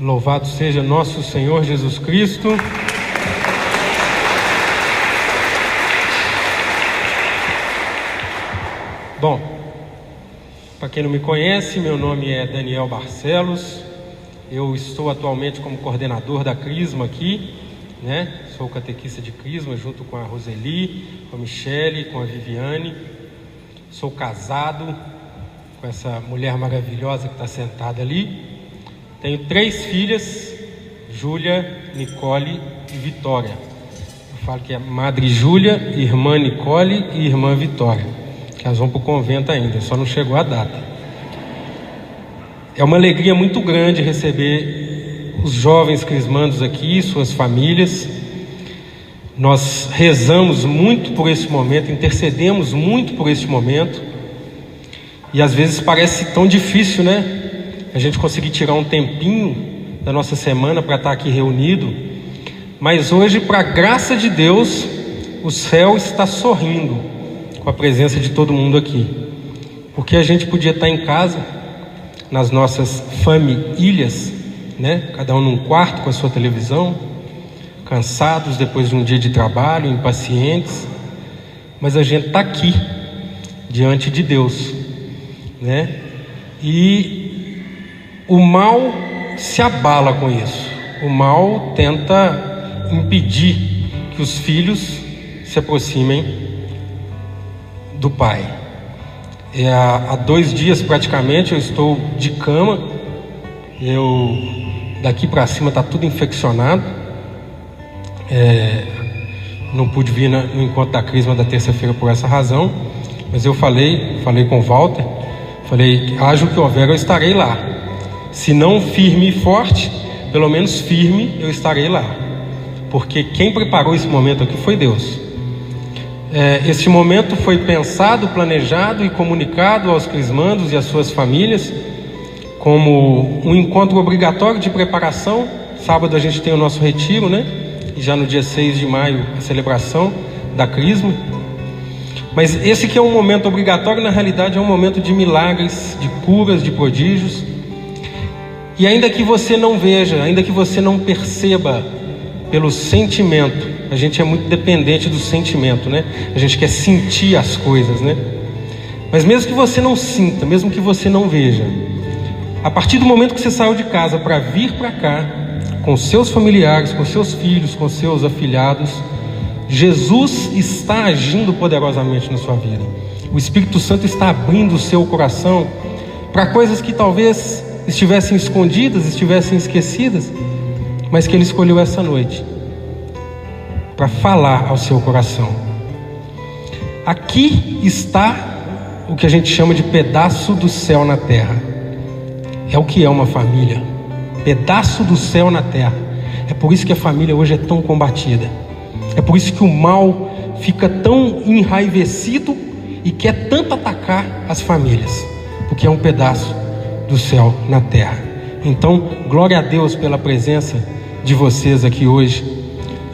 Louvado seja nosso Senhor Jesus Cristo. Bom, para quem não me conhece, meu nome é Daniel Barcelos. Eu estou atualmente como coordenador da Crisma aqui, né? Sou catequista de Crisma junto com a Roseli, com a Michele, com a Viviane. Sou casado com essa mulher maravilhosa que está sentada ali. Tenho 3 filhas, Júlia, Nicole e Vitória. Eu falo que é Madre Júlia, Irmã Nicole e Irmã Vitória, que elas vão para o convento ainda, só não chegou a data. É uma alegria muito grande receber os jovens crismandos aqui, suas famílias. Nós rezamos muito por esse momento, intercedemos muito por este momento. E às vezes parece tão difícil, né? A gente conseguir tirar um tempinho da nossa semana para estar aqui reunido. Mas hoje, para a graça de Deus, o céu está sorrindo com a presença de todo mundo aqui. Porque a gente podia estar em casa, nas nossas famílias, né? Cada um num quarto com a sua televisão, cansados depois de um dia de trabalho, impacientes. Mas a gente está aqui, diante de Deus, né? E o mal se abala com isso. O mal tenta impedir que os filhos se aproximem do pai. Há 2 dias praticamente eu estou de cama. Daqui para cima está tudo infeccionado. Não pude vir no encontro da Crisma da terça-feira por essa razão. Mas eu falei com o Walter. Falei, haja o que houver, eu estarei lá. Se não firme e forte, pelo menos firme eu estarei lá. Porque quem preparou esse momento aqui foi Deus. Este momento foi pensado, planejado e comunicado aos crismandos e às suas famílias como um encontro obrigatório de preparação. Sábado a gente tem o nosso retiro, né? E já no dia 6 de maio a celebração da Crisma. Mas esse que é um momento obrigatório, na realidade é um momento de milagres, de curas, de prodígios. E ainda que você não veja, ainda que você não perceba pelo sentimento, a gente é muito dependente do sentimento, né? A gente quer sentir as coisas, né? Mas mesmo que você não sinta, mesmo que você não veja, a partir do momento que você saiu de casa para vir para cá, com seus familiares, com seus filhos, com seus afilhados, Jesus está agindo poderosamente na sua vida. O Espírito Santo está abrindo o seu coração para coisas que talvez estivessem escondidas, estivessem esquecidas, mas que Ele escolheu essa noite para falar ao seu coração. Aqui está o que a gente chama de pedaço do céu na terra. É o que é uma família, pedaço do céu na terra. É por isso que a família hoje é tão combatida. É por isso que o mal fica tão enraivecido e quer tanto atacar as famílias, porque é um pedaço do céu na terra. Então, glória a Deus pela presença de vocês aqui hoje.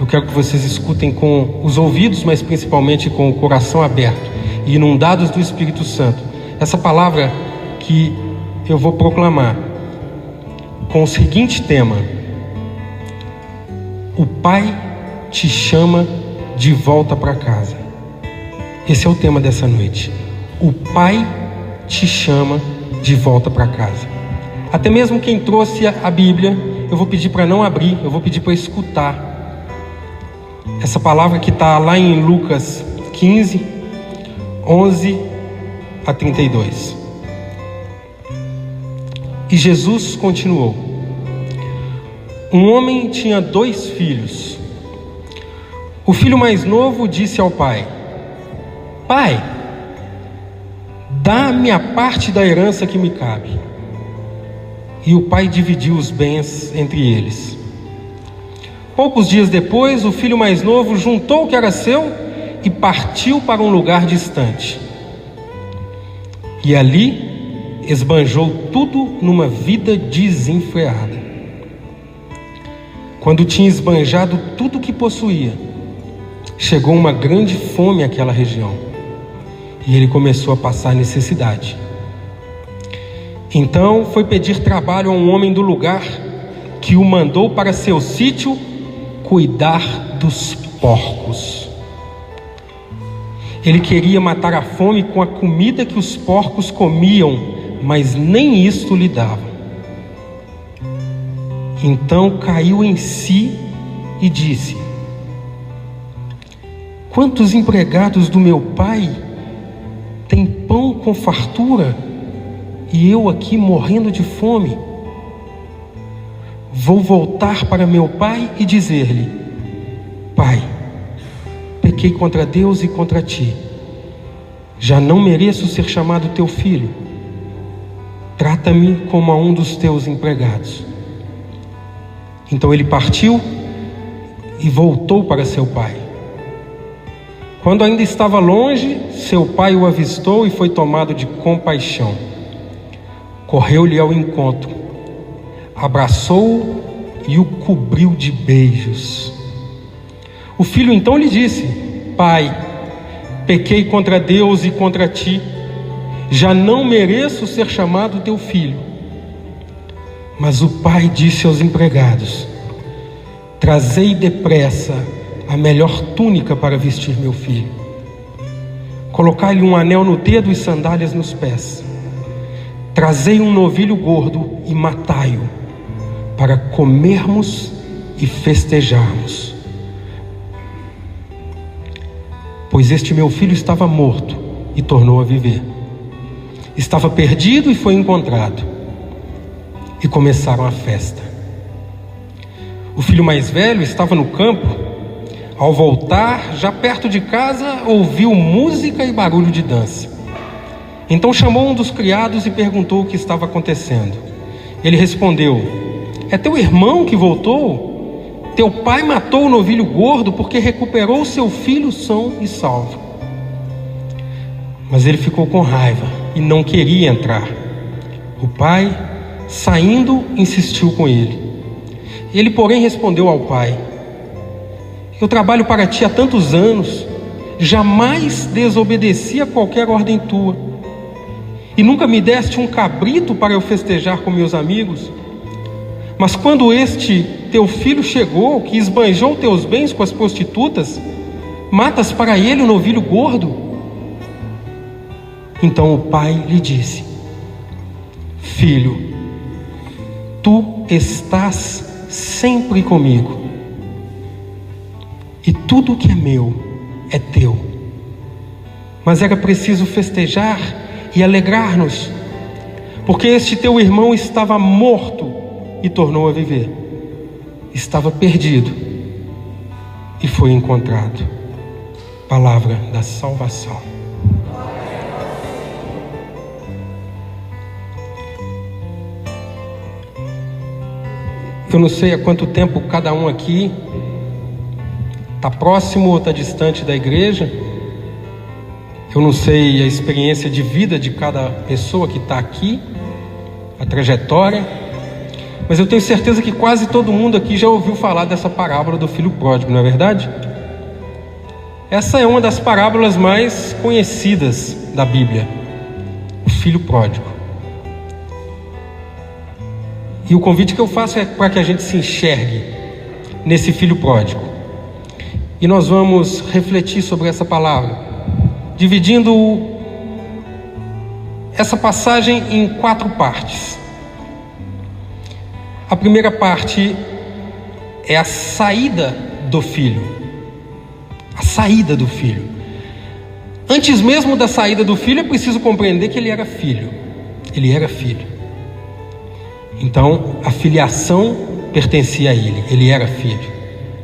Eu quero que vocês escutem com os ouvidos, mas principalmente com o coração aberto e inundados do Espírito Santo, essa palavra que eu vou proclamar com o seguinte tema: o Pai te chama de volta para casa. Esse é o tema dessa noite. O Pai te chama de volta para casa. Até mesmo quem trouxe a Bíblia, eu vou pedir para não abrir, eu vou pedir para escutar essa palavra que está lá em Lucas 15, 11 a 32. E Jesus continuou: um homem tinha 2 filhos. O filho mais novo disse ao pai: pai, dá-me a parte da herança que me cabe. E o pai dividiu os bens entre eles. Poucos dias depois, o filho mais novo juntou o que era seu e partiu para um lugar distante. E ali esbanjou tudo numa vida desenfreada. Quando tinha esbanjado tudo que possuía, chegou uma grande fome àquela região, e ele começou a passar necessidade. Então foi pedir trabalho a um homem do lugar, que o mandou para seu sítio cuidar dos porcos. Ele queria matar a fome com a comida que os porcos comiam, mas nem isto lhe dava. Então caiu em si e disse: quantos empregados do meu pai têm pão com fartura, e eu aqui morrendo de fome? Vou voltar para meu pai e dizer-lhe: pai, pequei contra Deus e contra ti. Já não mereço ser chamado teu filho. Trata-me como a um dos teus empregados. Então ele partiu e voltou para seu pai. Quando ainda estava longe, seu pai o avistou e foi tomado de compaixão. Correu-lhe ao encontro, abraçou-o e o cobriu de beijos. O filho então lhe disse: pai, pequei contra Deus e contra ti. Já não mereço ser chamado teu filho. Mas o pai disse aos empregados: trazei depressa a melhor túnica para vestir meu filho. Colocai-lhe um anel no dedo e sandálias nos pés. Trazei um novilho gordo e matai-o, para comermos e festejarmos. Pois este meu filho estava morto e tornou a viver. Estava perdido e foi encontrado. E começaram a festa. O filho mais velho estava no campo. Ao voltar, já perto de casa, ouviu música e barulho de dança. Então chamou um dos criados e perguntou o que estava acontecendo. Ele respondeu: é teu irmão que voltou? Teu pai matou o novilho gordo porque recuperou seu filho são e salvo. Mas ele ficou com raiva e não queria entrar. O pai, saindo, insistiu com ele. Ele, porém, respondeu ao pai: eu trabalho para ti há tantos anos, jamais desobedeci a qualquer ordem tua, e nunca me deste um cabrito para eu festejar com meus amigos. Mas quando este teu filho chegou, que esbanjou teus bens com as prostitutas, matas para ele o novilho gordo? Então o pai lhe disse: filho, tu estás sempre comigo, e tudo que é meu é teu. Mas era preciso festejar e alegrar-nos, porque este teu irmão estava morto e tornou a viver. Estava perdido e foi encontrado. Palavra da salvação. Eu não sei há quanto tempo cada um aqui está próximo ou está distante da igreja. Eu não sei a experiência de vida de cada pessoa que está aqui, a trajetória, mas eu tenho certeza que quase todo mundo aqui já ouviu falar dessa parábola do filho pródigo, não é verdade? Essa é uma das parábolas mais conhecidas da Bíblia, o filho pródigo. E o convite que eu faço é para que a gente se enxergue nesse filho pródigo. E nós vamos refletir sobre essa palavra, dividindo essa passagem em 4 partes. A primeira parte é a saída do filho. A saída do filho. Antes mesmo da saída do filho, é preciso compreender que ele era filho. Ele era filho. Então a filiação pertencia a ele, ele era filho.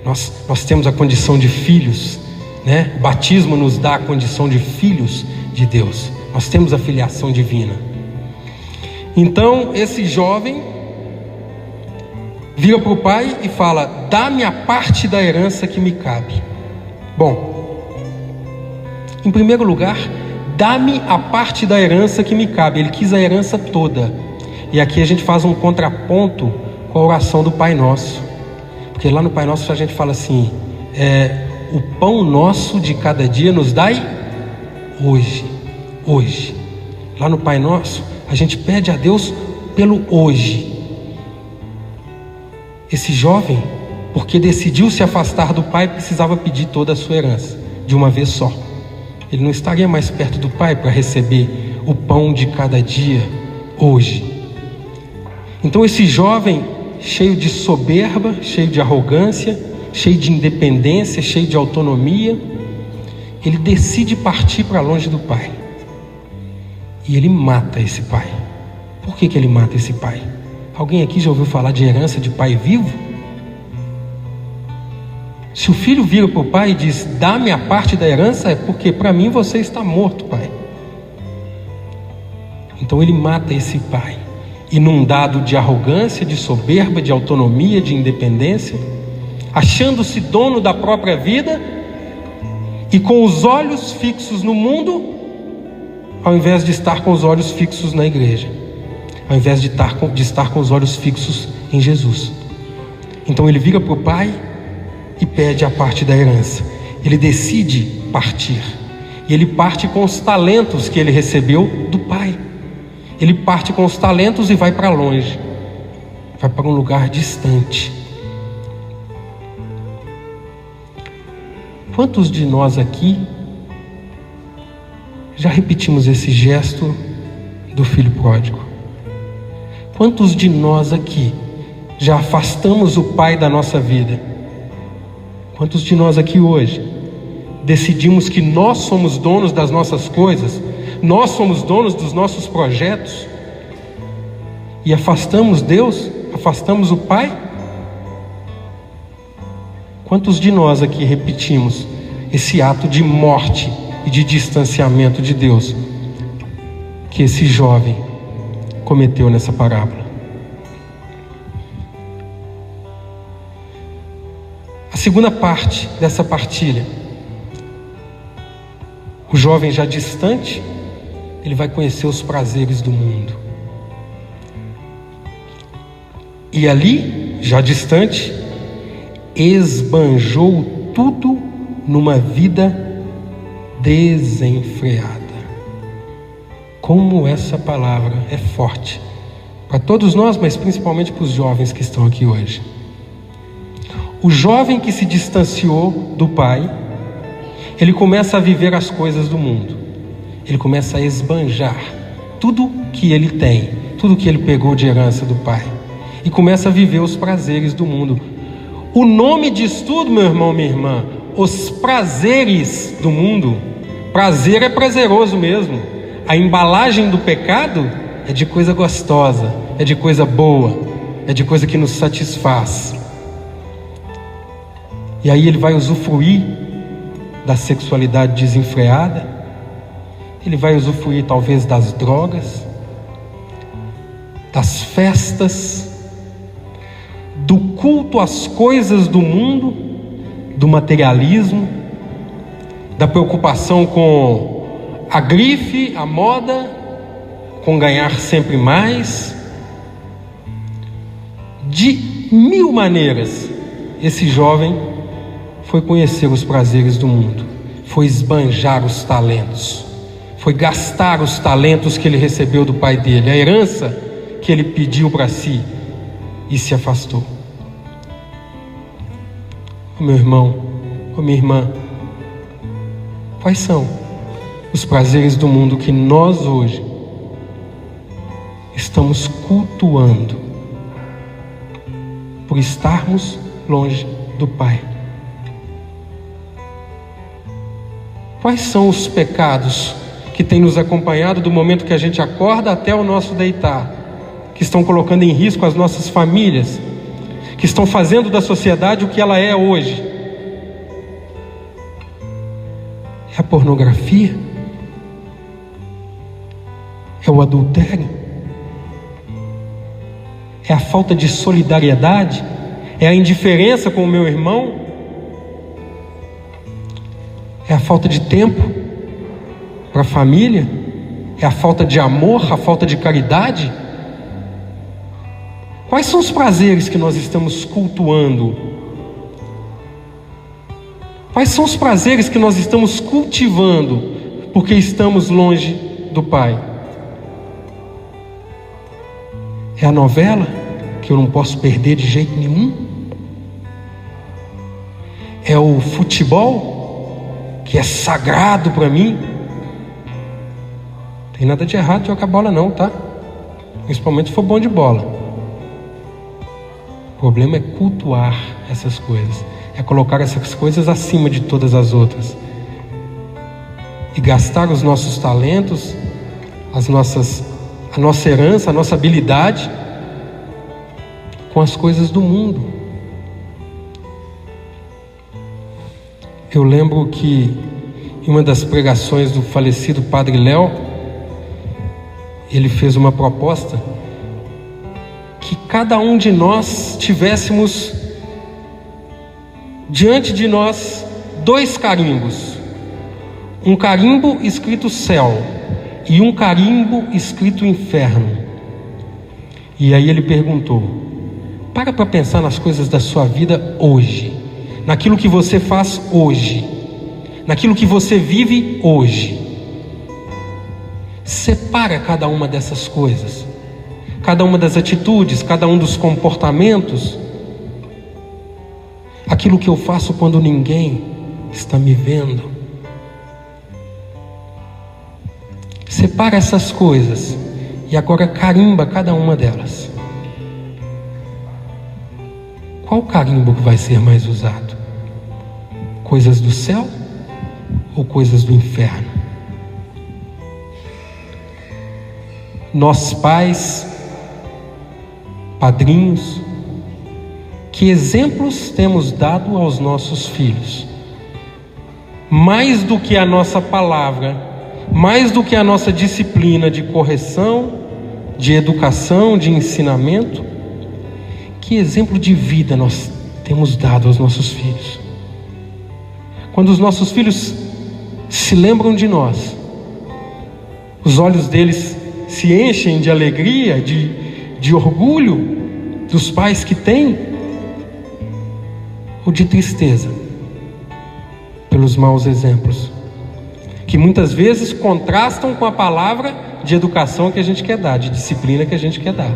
Nós temos a condição de filhos, né? O batismo nos dá a condição de filhos de Deus. Nós temos a filiação divina. Então esse jovem vira para o pai e fala: dá-me a parte da herança que me cabe. Bom, em primeiro lugar, dá-me a parte da herança que me cabe. Ele quis a herança toda. E aqui a gente faz um contraponto com a oração do Pai Nosso. Porque lá no Pai Nosso a gente fala assim: o pão nosso de cada dia nos dai hoje. Hoje. Lá no Pai Nosso a gente pede a Deus pelo hoje. Esse jovem, porque decidiu se afastar do pai, precisava pedir toda a sua herança de uma vez só. Ele não estaria mais perto do pai para receber o pão de cada dia hoje. Então esse jovem, cheio de soberba, cheio de arrogância, cheio de independência, cheio de autonomia, ele decide partir para longe do pai. E ele mata esse pai. Por que ele mata esse pai? Alguém aqui já ouviu falar de herança de pai vivo? Se o filho vira para o pai e diz: dá-me a parte da herança, é porque para mim você está morto, pai. Então ele mata esse pai, inundado de arrogância, de soberba, de autonomia, de independência, achando-se dono da própria vida e com os olhos fixos no mundo, ao invés de estar com os olhos fixos na igreja, ao invés de estar com os olhos fixos em Jesus. Então ele vira para o pai e pede a parte da herança. Ele decide partir, e ele parte com os talentos que ele recebeu do pai. Ele parte com os talentos e vai para longe, vai para um lugar distante. Quantos de nós aqui já repetimos esse gesto do filho pródigo? Quantos de nós aqui já afastamos o pai da nossa vida? Quantos de nós aqui hoje decidimos que nós somos donos das nossas coisas, nós somos donos dos nossos projetos e afastamos Deus, afastamos o pai? Quantos de nós aqui repetimos esse ato de morte e de distanciamento de Deus que esse jovem cometeu nessa parábola? A segunda parte dessa partilha, o jovem já distante, ele vai conhecer os prazeres do mundo. E ali, já distante, esbanjou tudo numa vida desenfreada. Como essa palavra é forte para todos nós, mas principalmente para os jovens que estão aqui hoje. O jovem que se distanciou do pai, ele começa a viver as coisas do mundo. Ele começa a esbanjar tudo que ele tem, tudo que ele pegou de herança do pai, e começa a viver os prazeres do mundo. O nome diz tudo, meu irmão, minha irmã: os prazeres do mundo. Prazer é prazeroso mesmo. A embalagem do pecado é de coisa gostosa, é de coisa boa, é de coisa que nos satisfaz. E aí ele vai usufruir da sexualidade desenfreada, ele vai usufruir talvez das drogas, das festas, do culto às coisas do mundo, do materialismo, da preocupação com a grife, a moda, com ganhar sempre mais. De mil maneiras, esse jovem foi conhecer os prazeres do mundo, foi esbanjar os talentos, foi gastar os talentos que ele recebeu do pai dele, a herança que ele pediu para si, e se afastou. Oh, meu irmão, oh, minha irmã, quais são os prazeres do mundo que nós hoje estamos cultuando por estarmos longe do Pai? Quais são os pecados que têm nos acompanhado do momento que a gente acorda até o nosso deitar, que estão colocando em risco as nossas famílias, que estão fazendo da sociedade o que ela é hoje. É a pornografia? É o adultério? É a falta de solidariedade? É a indiferença com o meu irmão? É a falta de tempo para a família? É a falta de amor, a falta de caridade? Quais são os prazeres que nós estamos cultuando? Quais são os prazeres que nós estamos cultivando porque estamos longe do Pai? É a novela que eu não posso perder de jeito nenhum? É o futebol que é sagrado para mim? Não tem nada de errado de jogar bola não, tá? Principalmente se for bom de bola. O problema é cultuar essas coisas, é colocar essas coisas acima de todas as outras e gastar os nossos talentos, a nossa herança, a nossa habilidade com as coisas do mundo. Eu lembro que em uma das pregações do falecido Padre Léo, ele fez uma proposta que cada um de nós tivéssemos diante de nós 2 carimbos, um carimbo escrito céu e um carimbo escrito inferno. E aí ele perguntou: para pensar nas coisas da sua vida hoje, naquilo que você faz hoje, naquilo que você vive hoje. Separa cada uma dessas coisas, cada uma das atitudes, cada um dos comportamentos, aquilo que eu faço quando ninguém está me vendo. Separa essas coisas e agora carimba cada uma delas. Qual carimbo que vai ser mais usado? Coisas do céu ou coisas do inferno? Nós pais, padrinhos, que exemplos temos dado aos nossos filhos? Mais do que a nossa palavra, mais do que a nossa disciplina de correção, de educação, de ensinamento, que exemplo de vida nós temos dado aos nossos filhos? Quando os nossos filhos se lembram de nós, os olhos deles se enchem de alegria, de orgulho dos pais que têm, ou de tristeza pelos maus exemplos, que muitas vezes contrastam com a palavra de educação que a gente quer dar, de disciplina que a gente quer dar.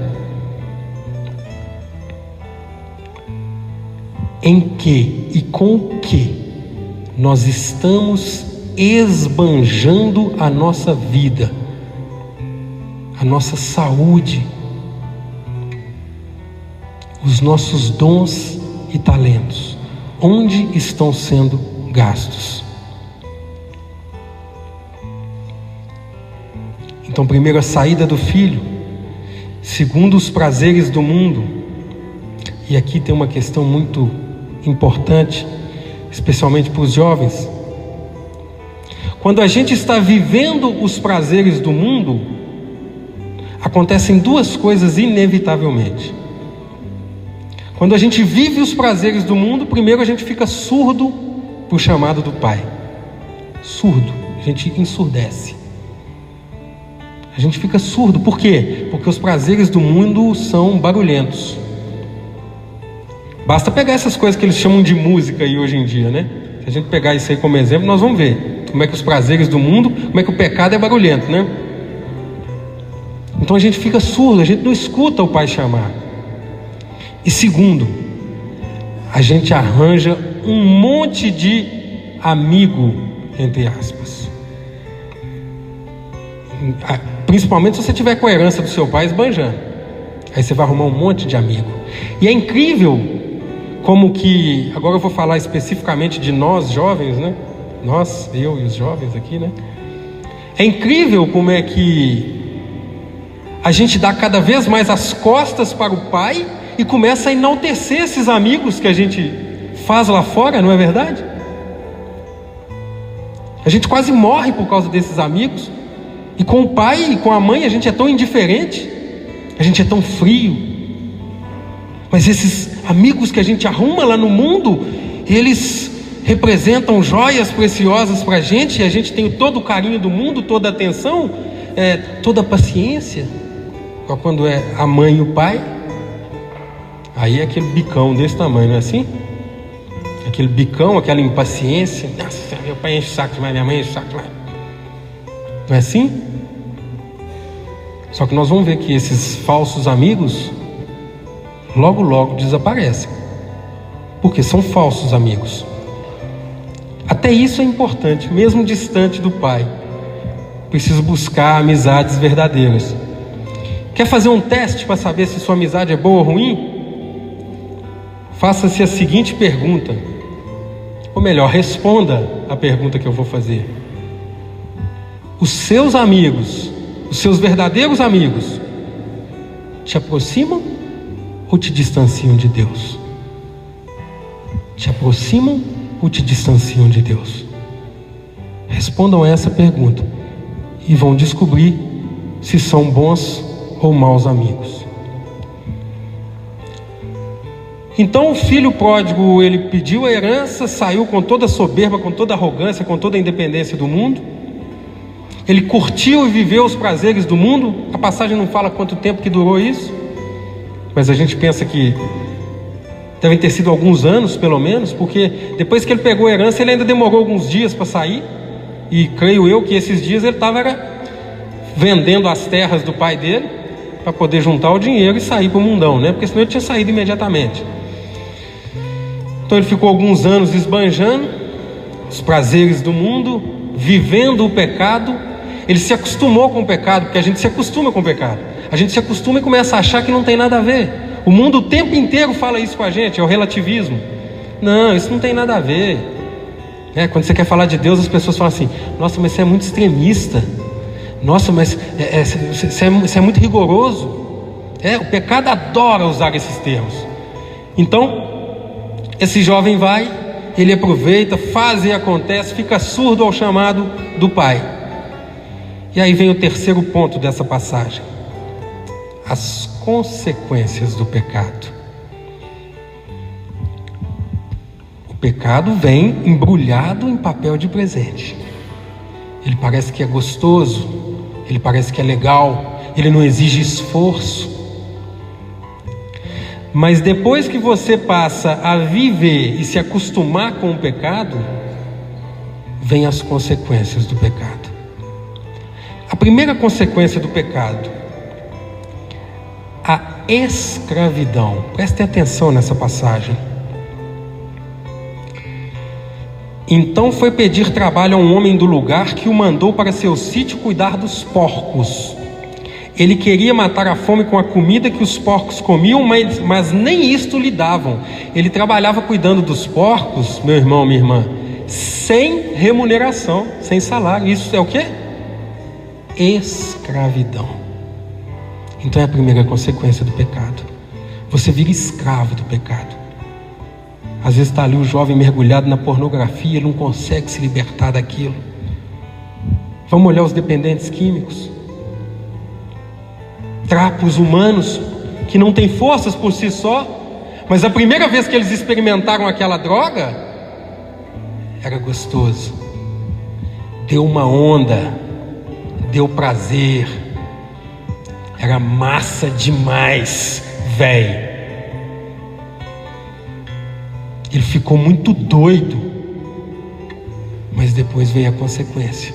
Em que e com o que nós estamos esbanjando a nossa vida, a nossa saúde, os nossos dons e talentos? Onde estão sendo gastos? Então, primeiro, a saída do filho. Segundo, os prazeres do mundo. E aqui tem uma questão muito importante, especialmente para os jovens. Quando a gente está vivendo os prazeres do mundo, acontecem 2 coisas inevitavelmente. Quando a gente vive os prazeres do mundo, primeiro a gente fica surdo para o chamado do Pai. Surdo, a gente ensurdece. A gente fica surdo, por quê? Porque os prazeres do mundo são barulhentos. Basta pegar essas coisas que eles chamam de música aí hoje em dia, né? Se a gente pegar isso aí como exemplo, nós vamos ver como é que os prazeres do mundo, como é que o pecado é barulhento, né? Então a gente fica surdo, a gente não escuta o Pai chamar. E segundo, a gente arranja um monte de amigo, entre aspas. Principalmente se você tiver com a herança do seu pai esbanjando. Aí você vai arrumar um monte de amigo. E é incrível como que, agora eu vou falar especificamente de nós jovens, né? Nós, eu e os jovens aqui, né? É incrível como é que a gente dá cada vez mais as costas para o Pai e começa a enaltecer esses amigos que a gente faz lá fora, não é verdade? A gente quase morre por causa desses amigos. E com o pai e com a mãe a gente é tão indiferente, a gente é tão frio. Mas esses amigos que a gente arruma lá no mundo, eles representam joias preciosas para a gente, e a gente tem todo o carinho do mundo, toda a atenção, toda a paciência. Quando é a mãe e o pai, aí é aquele bicão desse tamanho, não é assim? Aquele bicão, aquela impaciência. Nossa, meu pai enche o saco demais, minha mãe enche o saco demais. Não é assim? Só que nós vamos ver que esses falsos amigos logo logo desaparecem, porque são falsos amigos. Até isso é importante, mesmo distante do Pai. Preciso buscar amizades verdadeiras. Quer fazer um teste para saber se sua amizade é boa ou ruim? Faça-se a seguinte pergunta, ou melhor, responda a pergunta que eu vou fazer. Os seus amigos, os seus verdadeiros amigos, te aproximam ou te distanciam de Deus? Te aproximam ou te distanciam de Deus? Respondam a essa pergunta e vão descobrir se são bons ou maus amigos. Então o filho pródigo, ele pediu a herança, saiu com toda a soberba, com toda a arrogância, com toda a independência do mundo. Ele curtiu e viveu os prazeres do mundo. A passagem não fala quanto tempo que durou isso, mas a gente pensa que devem ter sido alguns anos pelo menos, porque depois que ele pegou a herança, ele ainda demorou alguns dias para sair. E creio eu que esses dias ele estava vendendo as terras do pai dele para poder juntar o dinheiro e sair para o mundão, né? Porque senão ele tinha saído imediatamente. Então ele ficou alguns anos esbanjando os prazeres do mundo, vivendo o pecado. Ele se acostumou com o pecado, porque a gente se acostuma com o pecado. A gente se acostuma e começa a achar que não tem nada a ver. O mundo o tempo inteiro fala isso com a gente, é o relativismo. Não, isso não tem nada a ver. Quando você quer falar de Deus, as pessoas falam assim: nossa, mas você é muito extremista. Nossa, mas você é muito rigoroso. O pecado adora usar esses termos. Então, esse jovem vai, ele aproveita, faz e acontece, fica surdo ao chamado do pai. E aí vem o terceiro ponto dessa passagem: as consequências do pecado. O pecado vem embrulhado em papel de presente. Ele parece que é gostoso, ele parece que é legal, ele não exige esforço. Mas depois que você passa a viver e se acostumar com o pecado, vem as consequências do pecado. A primeira consequência do pecado, a escravidão. Prestem atenção nessa passagem. Então foi pedir trabalho a um homem do lugar, que o mandou para seu sítio cuidar dos porcos. Ele queria matar a fome com a comida que os porcos comiam, mas nem isto lhe davam. Ele trabalhava cuidando dos porcos, meu irmão, minha irmã, sem remuneração, sem salário. Isso é o quê? Escravidão. Então é a primeira consequência do pecado. Você vira escravo do pecado. Às vezes está ali o jovem mergulhado na pornografia, ele não consegue se libertar daquilo. Vamos olhar os dependentes químicos, trapos humanos que não têm forças por si só, mas a primeira vez que eles experimentaram aquela droga, era gostoso, deu uma onda, deu prazer, era massa demais, velho. Ele ficou muito doido, mas depois veio a consequência.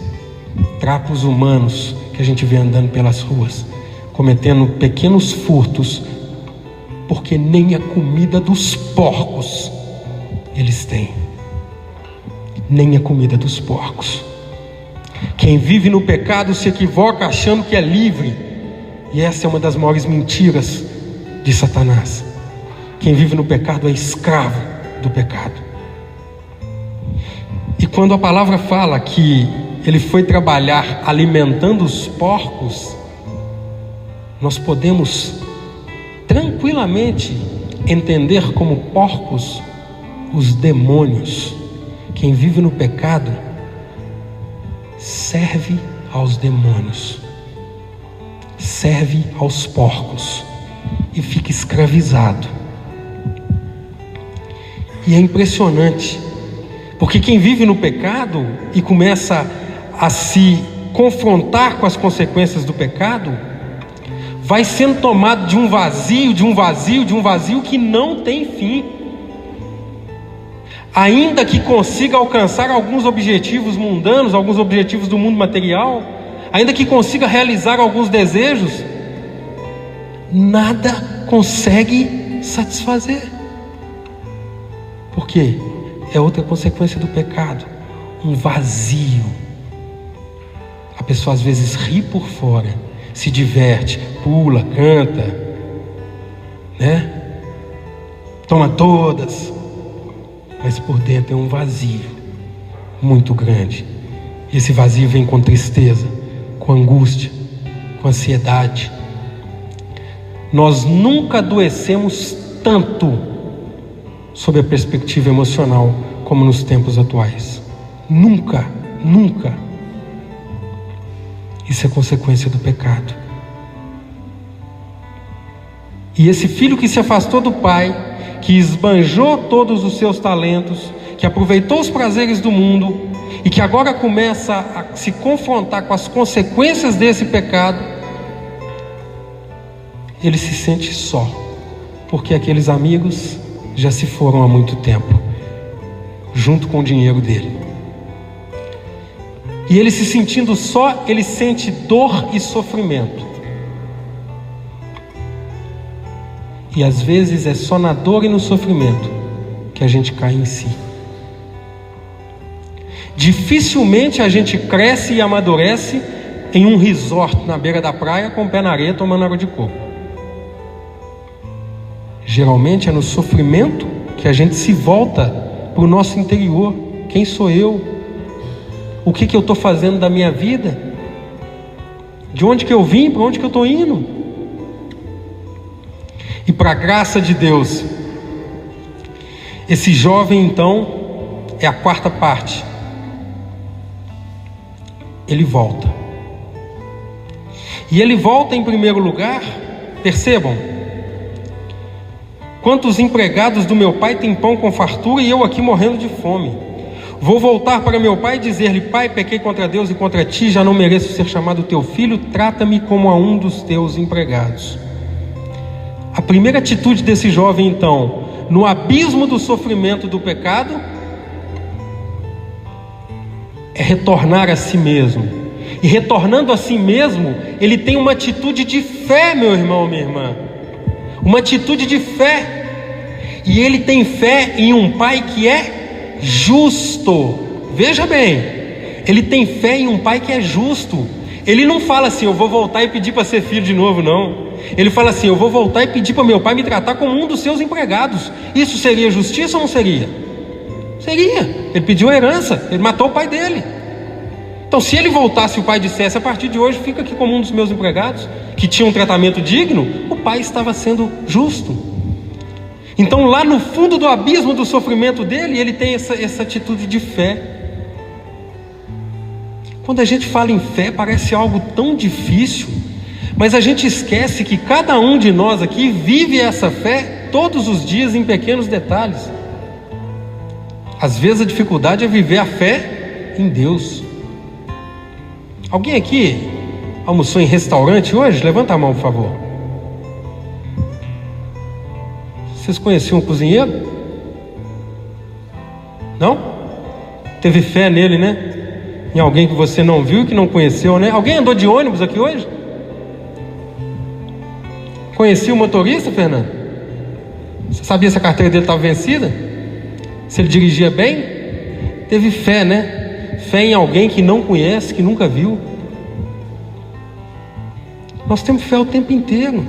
Trapos humanos que a gente vê andando pelas ruas, cometendo pequenos furtos, porque nem a comida dos porcos eles têm. Nem a comida dos porcos. Quem vive no pecado se equivoca achando que é livre, e essa é uma das maiores mentiras de Satanás. Quem vive no pecado é escravo do pecado. E quando a palavra fala que ele foi trabalhar alimentando os porcos, nós podemos tranquilamente entender como porcos os demônios. Quem vive no pecado serve aos demônios, serve aos porcos e fica escravizado. E é impressionante, porque quem vive no pecado e começa a se confrontar com as consequências do pecado, vai sendo tomado de um vazio, de um vazio, de um vazio que não tem fim. Ainda que consiga alcançar alguns objetivos mundanos, alguns objetivos do mundo material, ainda que consiga realizar alguns desejos, nada consegue satisfazer. Por quê? É outra consequência do pecado, um vazio. A pessoa às vezes ri por fora, se diverte, pula, canta, né? Toma todas, mas por dentro é um vazio muito grande. E esse vazio vem com tristeza, com angústia, com ansiedade. Nós nunca adoecemos tanto sob a perspectiva emocional como nos tempos atuais. Nunca, nunca. Isso é consequência do pecado. E esse filho que se afastou do pai, que esbanjou todos os seus talentos, que aproveitou os prazeres do mundo e que agora começa a se confrontar com as consequências desse pecado, ele se sente só, porque aqueles amigos já se foram há muito tempo, junto com o dinheiro dele. E ele se sentindo só, ele sente dor e sofrimento. E às vezes é só na dor e no sofrimento que a gente cai em si. Dificilmente a gente cresce e amadurece em um resort na beira da praia com o pé na areia tomando água de coco. Geralmente é no sofrimento que a gente se volta para o nosso interior. Quem sou eu? O que eu estou fazendo da minha vida? De onde que eu vim? Para onde que eu estou indo? E para a graça de Deus, esse jovem então é a quarta parte. Ele volta. E ele volta em primeiro lugar, percebam, quantos empregados do meu pai têm pão com fartura e eu aqui morrendo de fome. Vou voltar para meu pai e dizer-lhe: pai, pequei contra Deus e contra ti, já não mereço ser chamado teu filho, trata-me como a um dos teus empregados. A primeira atitude desse jovem então, no abismo do sofrimento do pecado, é retornar a si mesmo. E retornando a si mesmo, ele tem uma atitude de fé, meu irmão, minha irmã. Uma atitude de fé. E ele tem fé em um pai que é justo. Veja bem, ele tem fé em um pai que é justo. Ele não fala assim: eu vou voltar e pedir para ser filho de novo, não. Ele fala assim: eu vou voltar e pedir para meu pai me tratar como um dos seus empregados. Isso seria justiça ou não seria? Seria. Ele pediu a herança, ele matou o pai dele. Então, se ele voltasse e o pai dissesse: a partir de hoje fica aqui como um dos meus empregados, que tinha um tratamento digno, o pai estava sendo justo. Então, lá no fundo do abismo do sofrimento dele, ele tem essa atitude de fé. Quando a gente fala em fé, parece algo tão difícil, mas a gente esquece que cada um de nós aqui vive essa fé todos os dias em pequenos detalhes. Às vezes a dificuldade é viver a fé em Deus. Alguém aqui almoçou em restaurante hoje? Levanta a mão, por favor. Vocês conheciam um cozinheiro? Não? Teve fé nele, né? Em alguém que você não viu e que não conheceu, né? Alguém andou de ônibus aqui hoje? Conhecia o motorista, Fernando? Você sabia se a carteira dele estava vencida? Se ele dirigia bem? Teve fé, né? Fé em alguém que não conhece, que nunca viu. Nós temos fé o tempo inteiro.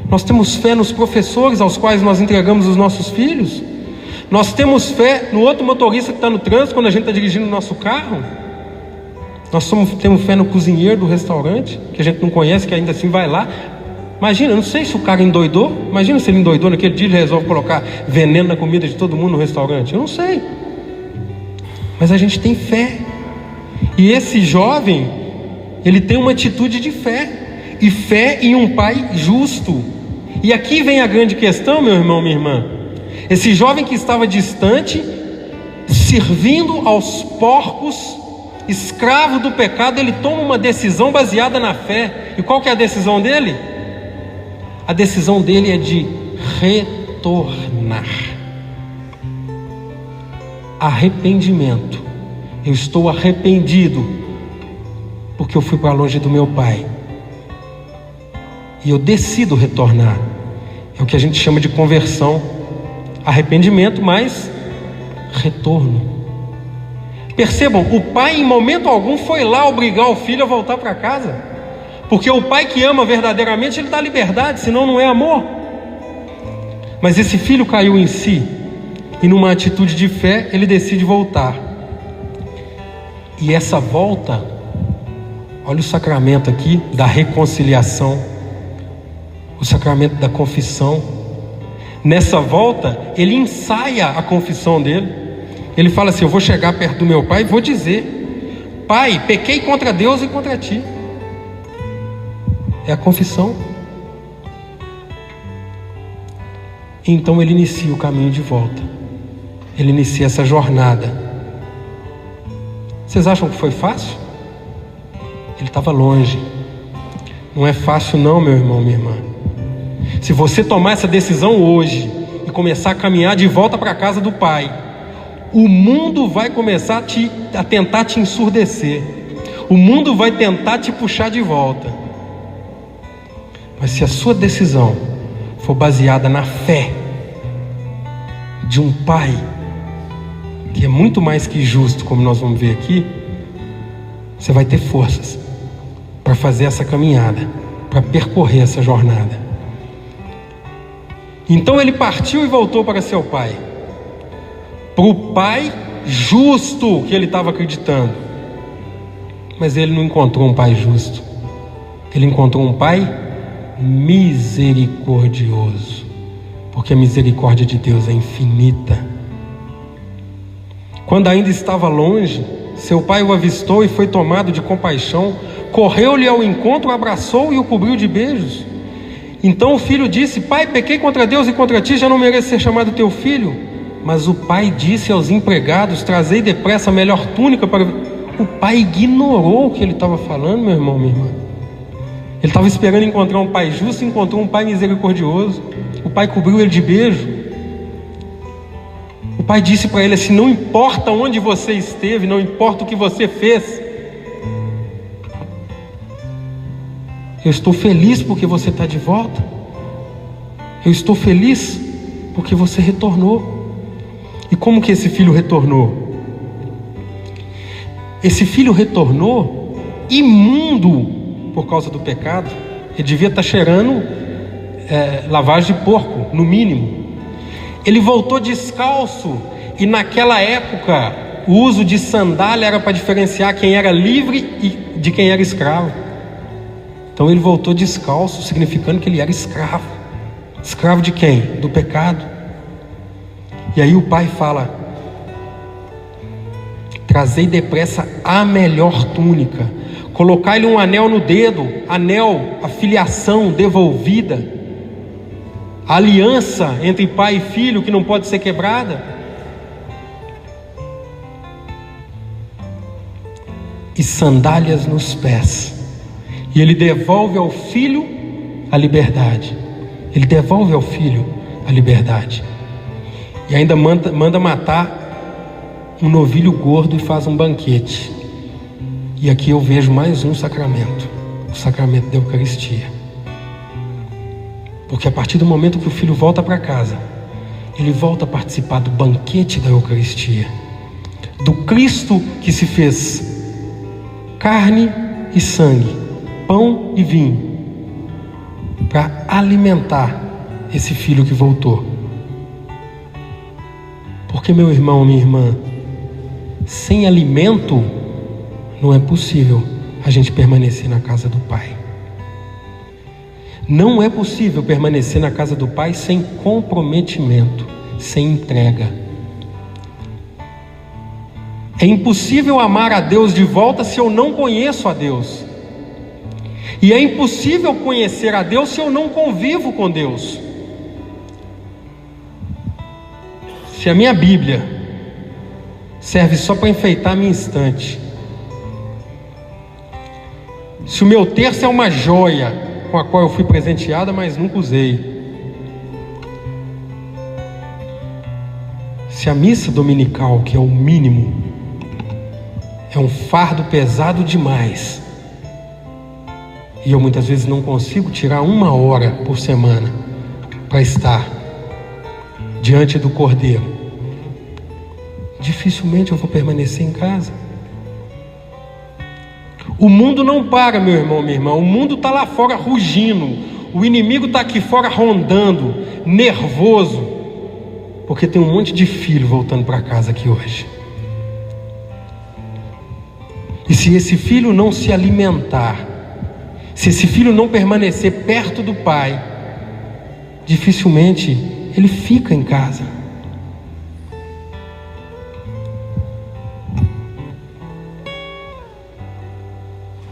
Nós temos fé nos professores aos quais nós entregamos os nossos filhos. Nós temos fé no outro motorista que está no trânsito quando a gente está dirigindo o nosso carro. Nós temos fé no cozinheiro do restaurante, que a gente não conhece, que ainda assim vai lá. Imagina, não sei se o cara endoidou. Imagina se ele endoidou naquele dia e resolve colocar veneno na comida de todo mundo no restaurante. Eu não sei. Mas a gente tem fé. E esse jovem, ele tem uma atitude de fé. E fé em um pai justo. E aqui vem a grande questão, meu irmão, minha irmã. Esse jovem que estava distante, servindo aos porcos, escravo do pecado, ele toma uma decisão baseada na fé. E qual que é a decisão dele? A decisão dele é de retornar. Arrependimento. Eu estou arrependido porque eu fui para longe do meu pai e eu decido retornar. É o que a gente chama de conversão. Arrependimento mais retorno. Percebam, o pai em momento algum foi lá obrigar o filho a voltar para casa, porque o pai que ama verdadeiramente, ele dá liberdade, senão não é amor. Mas esse filho caiu em si, e numa atitude de fé, ele decide voltar. E essa volta, olha o sacramento aqui da reconciliação, o sacramento da confissão. Nessa volta, ele ensaia a confissão dele. Ele fala assim: eu vou chegar perto do meu pai e vou dizer: pai, pequei contra Deus e contra ti. É a confissão. Então ele inicia o caminho de volta. Ele inicia essa jornada. Vocês acham que foi fácil? Ele estava longe. Não é fácil não, meu irmão, minha irmã. Se você tomar essa decisão hoje e começar a caminhar de volta para a casa do pai, o mundo vai começar a tentar te ensurdecer. O mundo vai tentar te puxar de volta. Mas se a sua decisão for baseada na fé de um pai que é muito mais que justo, como nós vamos ver aqui, você vai ter forças para fazer essa caminhada, para percorrer essa jornada. Então ele partiu e voltou para seu pai, para o pai justo que ele estava acreditando. Mas ele não encontrou um pai justo, ele encontrou um pai misericordioso, porque a misericórdia de Deus é infinita. Quando ainda estava longe, seu pai o avistou e foi tomado de compaixão, correu-lhe ao encontro, o abraçou e o cobriu de beijos. Então o filho disse: pai, pequei contra Deus e contra ti, já não mereço ser chamado teu filho. Mas o pai disse aos empregados: trazei depressa a melhor túnica para... O pai ignorou o que ele estava falando, meu irmão, minha irmã. Ele estava esperando encontrar um pai justo e encontrou um pai misericordioso. O pai cobriu ele de beijo. O pai disse para ele assim: não importa onde você esteve, não importa o que você fez, eu estou feliz porque você está de volta. Eu estou feliz porque você retornou. E como que esse filho retornou? Esse filho retornou imundo por causa do pecado. Ele devia estar cheirando lavagem de porco, no mínimo. Ele voltou descalço, e naquela época o uso de sandália era para diferenciar quem era livre de quem era escravo. Então ele voltou descalço, significando que ele era escravo. Escravo de quem? Do pecado. E aí o pai fala: trazei depressa a melhor túnica, colocai-lhe um anel no dedo, anel, a filiação devolvida, a aliança entre pai e filho que não pode ser quebrada, e sandálias nos pés. E ele devolve ao filho a liberdade. Ele devolve ao filho a liberdade. E ainda manda matar um novilho gordo e faz um banquete. E aqui eu vejo mais um sacramento, o sacramento da Eucaristia. Porque a partir do momento que o filho volta para casa, ele volta a participar do banquete da Eucaristia, do Cristo que se fez carne e sangue, pão e vinho, para alimentar esse filho que voltou. Porque, meu irmão, minha irmã, sem alimento não é possível a gente permanecer na casa do Pai. Não é possível permanecer na casa do Pai sem comprometimento, sem entrega. É impossível amar a Deus de volta se eu não conheço a Deus. E é impossível conhecer a Deus se eu não convivo com Deus. Se a minha Bíblia serve só para enfeitar a minha estante, se o meu terço é uma joia com a qual eu fui presenteada, mas nunca usei, se a missa dominical, que é o mínimo, é um fardo pesado demais, e eu muitas vezes não consigo tirar 1 hora por semana para estar diante do Cordeiro, dificilmente eu vou permanecer em casa. O mundo não para, meu irmão, minha irmã. O mundo está lá fora rugindo. O inimigo está aqui fora rondando, nervoso, porque tem um monte de filho voltando para casa aqui hoje. E se esse filho não se alimentar, se esse filho não permanecer perto do pai, dificilmente ele fica em casa.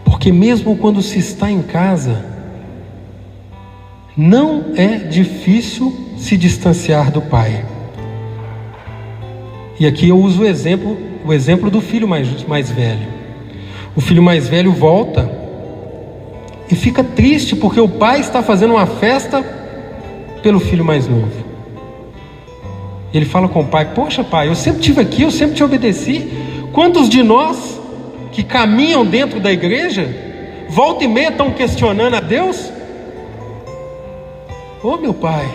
Porque mesmo quando se está em casa, não é difícil se distanciar do pai. E aqui eu uso o exemplo do filho mais velho. O filho mais velho volta e fica triste porque o pai está fazendo uma festa pelo filho mais novo. Ele fala com o pai: poxa pai, eu sempre estive aqui, eu sempre te obedeci. Quantos de nós que caminham dentro da igreja, volta e meia estão questionando a Deus? Ô meu pai,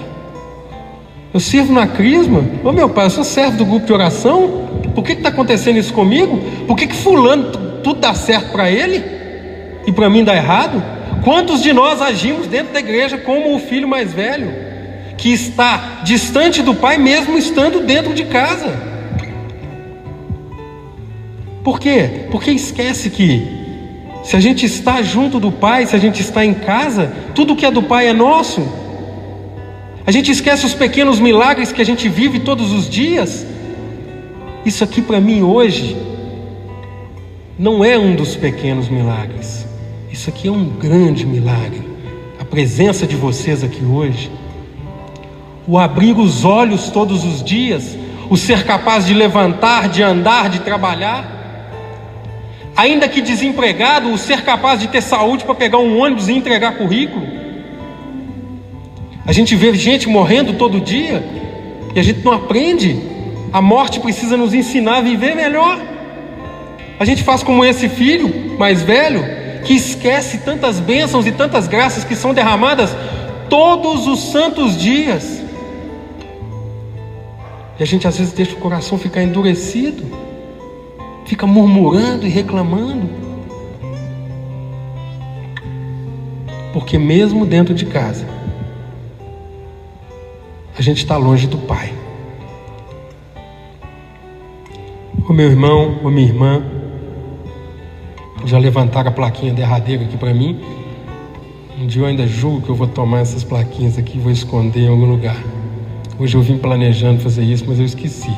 eu sirvo na Crisma. Ô meu pai, eu sou servo do grupo de oração. Por que está acontecendo isso comigo? Por que fulano tudo dá certo para ele e para mim dá errado? Quantos de nós agimos dentro da igreja como o filho mais velho, que está distante do pai mesmo estando dentro de casa? Por quê? Porque esquece que se a gente está junto do pai, se a gente está em casa, tudo que é do pai é nosso. A gente esquece os pequenos milagres que a gente vive todos os dias. Isso aqui para mim hoje não é um dos pequenos milagres. Isso aqui é um grande milagre. A presença de vocês aqui hoje, o abrir os olhos todos os dias, o ser capaz de levantar, de andar, de trabalhar, ainda que desempregado, o ser capaz de ter saúde para pegar um ônibus e entregar currículo. A gente vê gente morrendo todo dia e a gente não aprende. A morte precisa nos ensinar a viver melhor. A gente faz como esse filho mais velho, que esquece tantas bênçãos e tantas graças que são derramadas todos os santos dias. E a gente às vezes deixa o coração ficar endurecido, fica murmurando e reclamando, porque mesmo dentro de casa a gente está longe do pai. O meu irmão, ou minha irmã, já levantaram a plaquinha derradeira aqui para mim. Um dia eu ainda julgo que eu vou tomar essas plaquinhas aqui e vou esconder em algum lugar. Hoje eu vim planejando fazer isso, mas eu esqueci.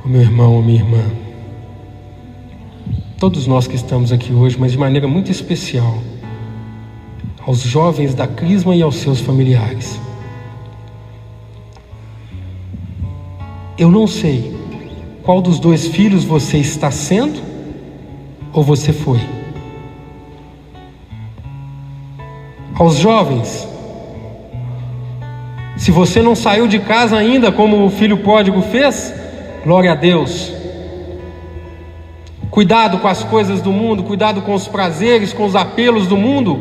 O meu irmão, ou minha irmã, todos nós que estamos aqui hoje, mas de maneira muito especial, aos jovens da Crisma e aos seus familiares. Eu não sei qual dos dois filhos você está sendo ou você foi. Aos jovens, se você não saiu de casa ainda como o filho pródigo fez, glória a Deus. Cuidado com as coisas do mundo, cuidado com os prazeres, com os apelos do mundo.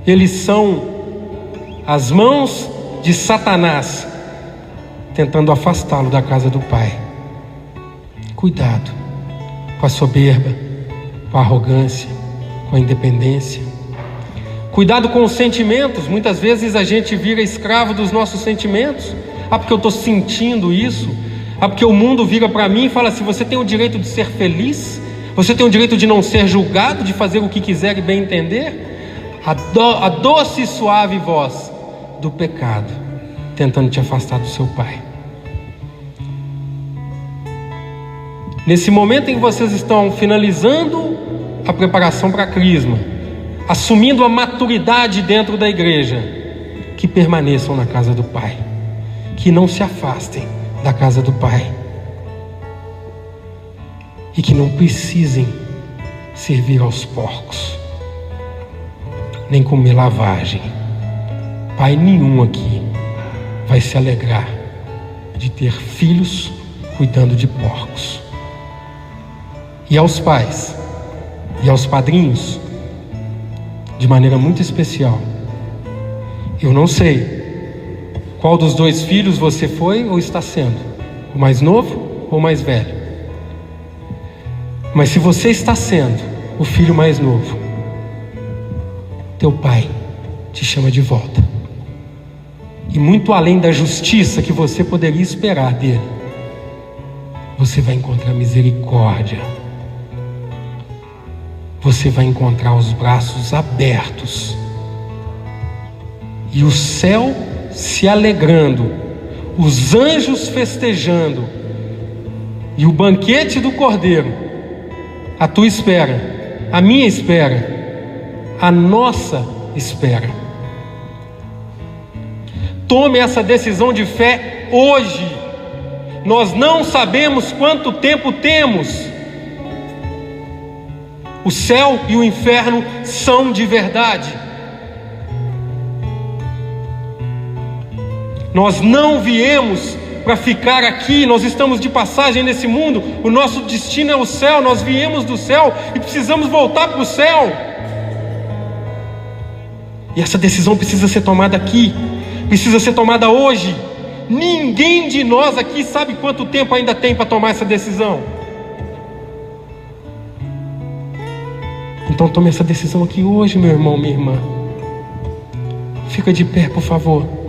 Eles são as mãos de Satanás tentando afastá-lo da casa do Pai. Cuidado com a soberba, com a arrogância, com a independência. Cuidado com os sentimentos. Muitas vezes a gente vira escravo dos nossos sentimentos. Porque eu estou sentindo isso. Porque o mundo vira para mim e fala assim: você tem o direito de ser feliz, Você tem o direito de não ser julgado, de fazer o que quiser e bem entender. A doce e suave voz do pecado tentando te afastar do seu Pai. Nesse momento em que vocês estão finalizando a preparação para a crisma, assumindo a maturidade dentro da igreja, que permaneçam na casa do Pai, que não se afastem da casa do Pai, e que não precisem servir aos porcos, nem comer lavagem. Pai nenhum aqui vai se alegrar de ter filhos cuidando de porcos. E aos pais e aos padrinhos, de maneira muito especial, eu não sei qual dos dois filhos você foi ou está sendo, o mais novo ou o mais velho. Mas se você está sendo o filho mais novo, teu pai te chama de volta. E muito além da justiça que você poderia esperar dele, você vai encontrar misericórdia. Você vai encontrar os braços abertos e o céu se alegrando, os anjos festejando e o banquete do Cordeiro à tua espera, à minha espera, à nossa espera. Tome essa decisão de fé hoje. Nós não sabemos quanto tempo temos. O céu e o inferno são de verdade. Nós não viemos para ficar aqui, nós estamos de passagem nesse mundo. O nosso destino é o céu, nós viemos do céu e precisamos voltar para o céu. E essa decisão precisa ser tomada aqui, precisa ser tomada hoje. Ninguém de nós aqui sabe quanto tempo ainda tem para tomar essa decisão. Então tome essa decisão aqui hoje, meu irmão, minha irmã. Fica de pé, por favor.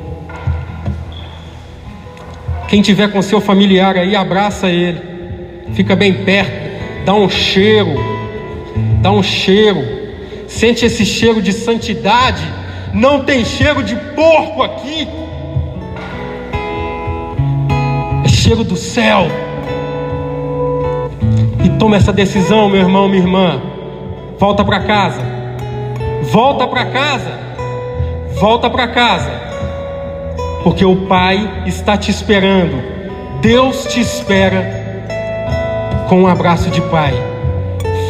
Quem tiver com seu familiar aí, abraça ele. Fica bem perto, dá um cheiro. Sente esse cheiro de santidade. Não tem cheiro de porco aqui. É cheiro do céu. E toma essa decisão, meu irmão, minha irmã. Volta para casa. Volta para casa. Volta para casa. Porque o Pai está te esperando. Deus te espera com um abraço de Pai.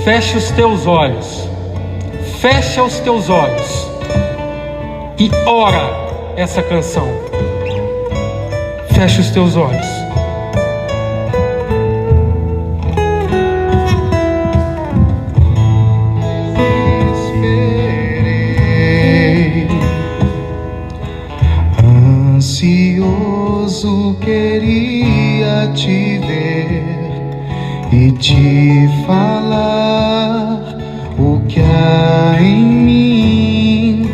Feche os teus olhos. Fecha os teus olhos e ora essa canção. Feche os teus olhos. Ansioso queria te ver e te falar o que há em mim.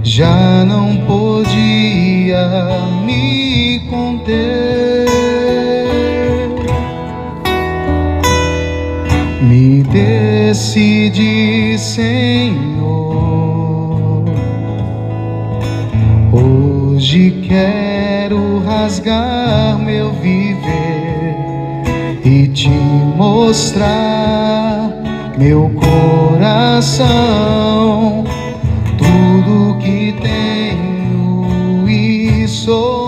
Já não podia me conter. Me decidi, Senhor. Hoje quero rasgar meu viver e te mostrar meu coração, tudo que tenho e sou.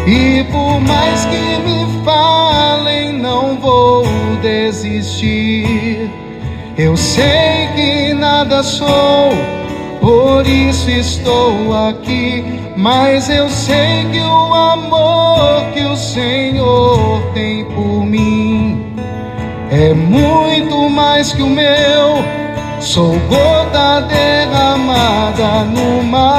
E por mais que me falem, não vou desistir. Eu sei que nada sou, por isso estou aqui. Mas eu sei que o amor que o Senhor tem por mim é muito mais que o meu. Sou gota derramada no mar.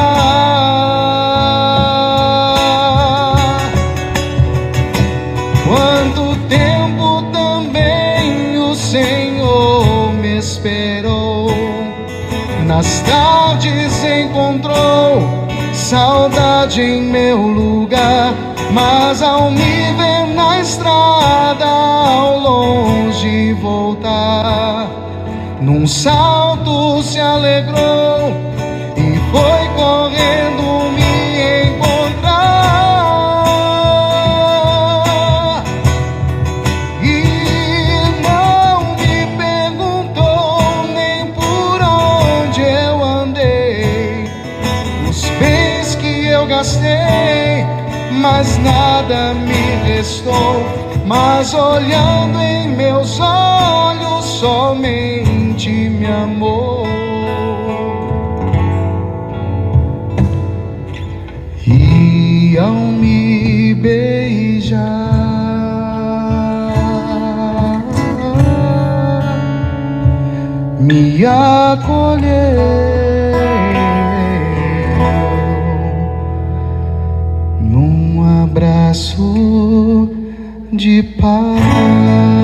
Quanto tempo também o Senhor me esperou. Nas tardes encontrou saudade em meu lugar mas ao me ver na estrada ao longe voltar, num salto se alegrou e foi correndo me encontrar. E não me perguntou nem por onde eu andei, os bens que eu gastei, mas nada me restou. Mas olhando em meus olhos, somente me amou. E ao me beijar, me acolheu num abraço de paz.